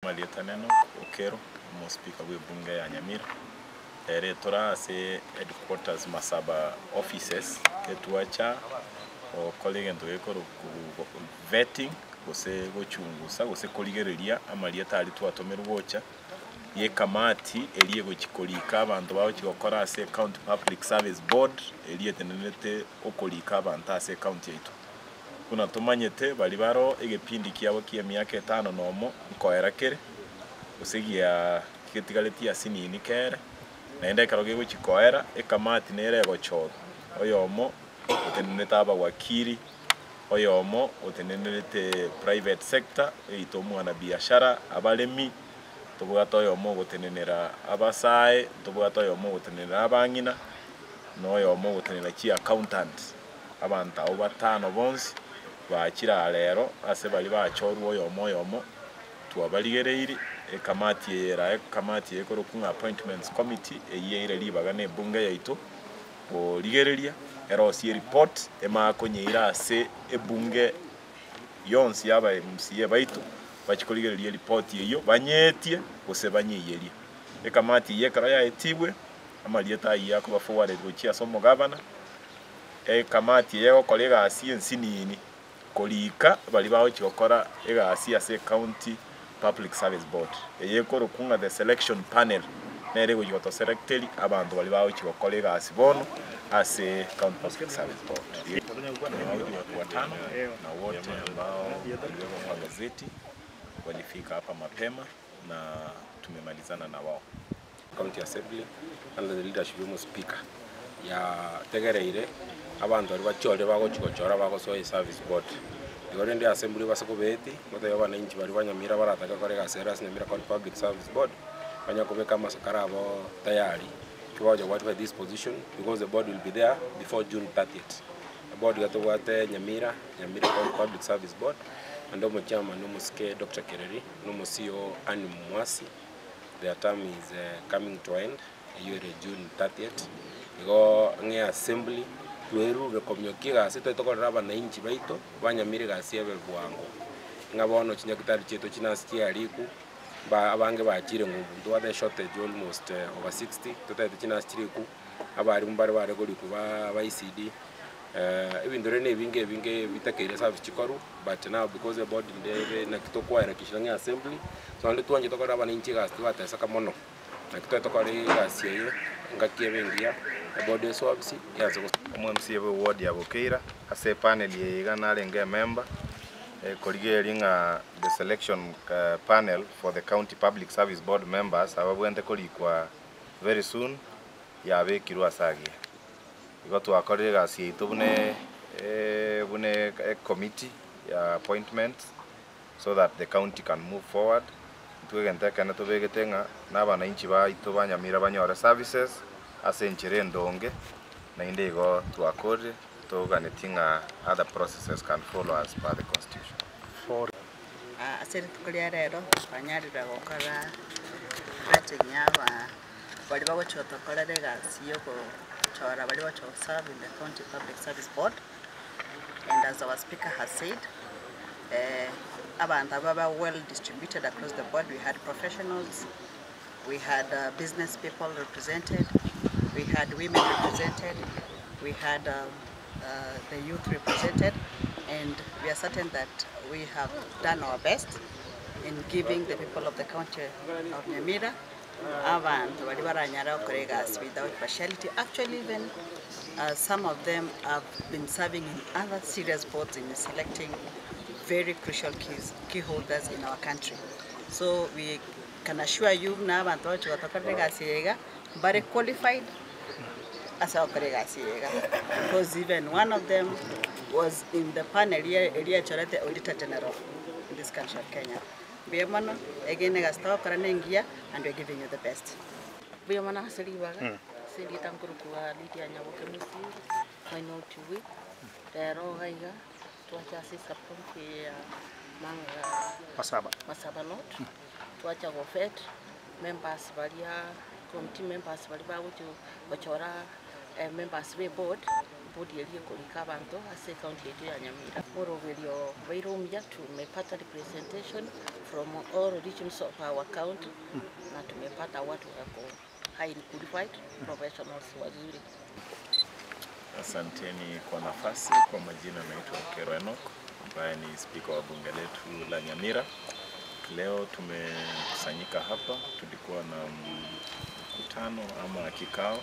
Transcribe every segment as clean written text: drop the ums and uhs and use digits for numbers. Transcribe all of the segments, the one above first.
malieta neno Okero mo speaker we bunge ya Nyamira tora ase headquarters Masaba offices etuacha o colleague ndo ekoro vetting gose gochungusa gose koligereria amalieta ali twatomerwa gocha ye kamati eliye gochikolika abantu bawo chigokora ase county public service board eliye tenenete okolika abantu ase county yaitu kuna tumanyete bali baro egepindi kiabo kia miaka 5 nomo nkoera kere usigia kitigaleti asinini kere naenda karoge gochikoera ekamati nere gocho oyomo utenenete aba wakiri oyomo utenenete private sector eitomu ana biashara abalemi tubugata oyomo gutenenera abasae tubugata oyomo gutenenera abangina no oyomo gutenenera chi accountant abantu abo batano bonsi bakira lero ase bali bachorwa oyomo twabaligereiri kamati ekoro kunga appointments committee eyire libaga ne bunge yaitu oligereria ero si report emakonyeira ase ebunge yonsi yaba MCA baitu bachikoligereria report yeyo banyetie gose banyiyeria ekamati yekara ya etibwe amalieta yako ba forward gochia somo governor ekamati yego kolega asi ensinini kolika bali bawo chikokora ega asi ase county public service board eyekoro kunga the selection panel nere goyoto selecteli abantu bali bawo chikokolega asi bono ase county public service board watano na wote ambao waliwekwa kwa gazeti walifika hapa mapema na tumemalizana na wao. County Assembly under the leadership of Speaker ya tegereire abantu bari bachore bagochikochora bagosoye service board igore ndi assembly basakobeti mutayo bananchi bari banyamira barataka korega seras Nyamira County Public Service Board banyakobeka masakara abo tayari kiwaje what by this position because the board will be there before June 30th. The board gatowate Nyamira County Public Service Board and the chairman Nomuske Dr. Kereri, Nomo CEO Annie Mwasi. Their term is coming to end June 30th. Go nge assembly tweru rekomyokiga sito tokorera bananchi baito banyamire gasie belwango ngabono chinyakitari cheto chinasikia aliku ba abange bakire ngubuntu wa the shortage almost over 60 totete chinasiriku abari mumbare bare goli kuba ba ECD ibindore ne binge bitakeire service chikoru but now because the board ndebe na kitokwa era kishirange assembly so ande tuanje tokora bananchi gasti batesa kamono na kitotokore gasie ngakie bengia board service yazo MCA ward ya Bokeira ase panel yigana renge member koligeringa the selection panel for the county public service board members ababwende kolikwa very soon yabe kirwa sagia igoto akorega ase itubune committee ya appointments so that the county can move forward twegente kana tobegetenga nabananchi ba itubanyamira banyora services ase nchire ndonge na indego tuakore toganetinga other processes can follow as per the constitution. For aseri tukulia rero banyarira gokora batinyaba bali bagochota korega siyoko chora bali bacho serve in the county public service board, and as our speaker has said abantu baba well distributed across the board. We had professionals, we had business people represented, we had women represented, we had the youth represented, and we are certain that we have done our best in giving the people of the county of Nyamira without partiality. Actually, even some of them have been serving in other serious boards in selecting very crucial key holders in our country. So we can assure you now very qualified as our because even one of them was in the panel here, the Auditor General in this country of Kenya. Again, and we're giving you the best. Masaba not. Tuacha gofet members balia committee members bali bawo to bachora members we board bodi iliyokolika abantu ase county yetu ya Nyamira. Morogelio Wairumia tumepata representation from all regions of our county na tumepata watu wako highly qualified professionals wazuri. Asanteni kwa nafasi. Kwa majina naitwa Okero Enoch, ambaye ni speaker wa bunge letu la Nyamira. Leo tumekusanyika hapa, tulikuwa na mkutano ama kikao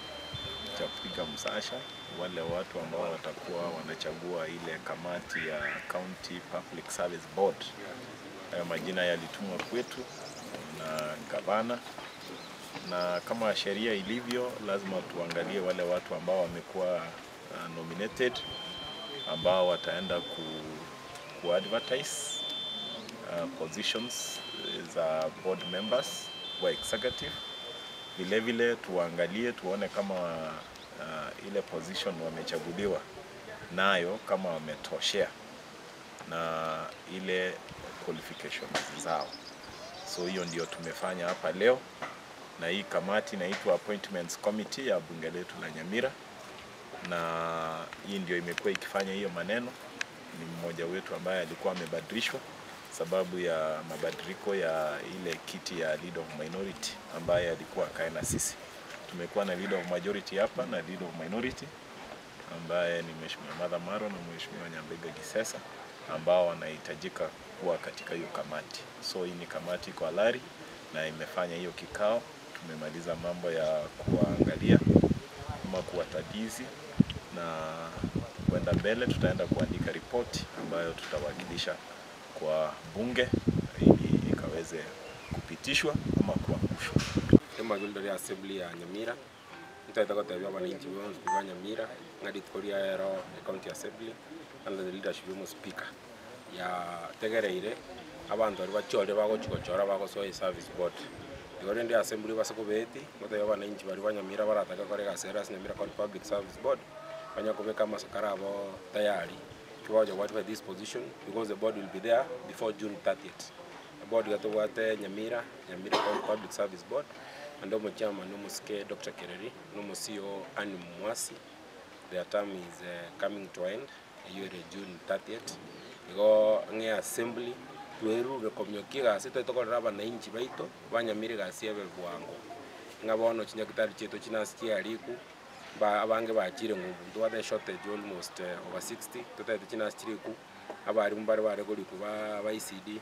cha kupiga msasha wale watu ambao watakuwa wanachagua ile kamati ya County Public Service Board. Majina yalitumwa kwetu na gavana, na kama sheria ilivyo lazima tuangalie wale watu ambao wamekuwa nominated, ambao wataenda ku-advertise positions za board members wa executive. Vile vile tuangalie tuone kama ile position wamechaguliwa nayo kama wametoshea na ile qualifications zao. So hiyo ndio tumefanya hapa leo, na hii kamati inaitwa Appointments Committee ya bunge letu la Nyamira, na hii ndio imekuwa ikifanya hiyo maneno. Ni mmoja wetu ambaye alikuwa amebadilishwa sababu ya mabadiliko ya ile kiti ya leader of minority ambaye alikuwa kae na sisi. Tumekuwa na leader of majority hapa na leader of minority ambaye ni Mheshimiwa Martha Maro na Mheshimiwa Nyambega Gisesa, ambao wanahitajika kuwa katika hiyo kamati. So hii ni kamati kwa halali na imefanya hiyo kikao. Tumemaliza mambo ya kuangalia ama kuwatadizi, na kwenda mbele tutaenda kuandika ripoti ambayo tutawakilisha kwa bunge ili ikaweze kupitishwa ama kuangushwa. Kama Gilder Assembly ya Nyamira nitaenda kutabia wananchi wa Nyamira ngadi koria ya County Assembly and the leadership of speaker ya tegereire abantu bari bachore bagochikora bagosoya service board. Igore ndi assembly basakobeti mutayo wananchi bari banyamira barataka kore gasera Nyamira County Public Service Board banyakobeka masakara abo tayari kiwaje what for this position, because the board will be there before June 30th. The board got to Nyamira County Public Service Board, and the chairman Nomuske Dr. Kereri, Nomo CEO Annie Mwasi. Their term is coming to end June 30th. Go nge assembly tweru rekomyokiga sita tokora bananchi baito banyamire gasiebe bwango ngabono chinyakitari cheto chinasikia aliku ba abange bachire ngumbu wade shortage almost over 60 tutete chinasiriku abari mbare bare goli kuba ICD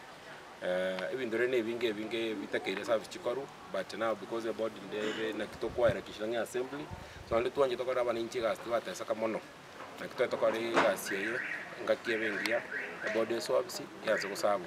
ibindore ne binge bitakere service chikoru, but now because the board ndebe na kitokwa erekishanga assembly so andi tuanje tokora abananchi gasti batesa kamono na kitotokora gasiye ngakiye bengia board service yazo kusabu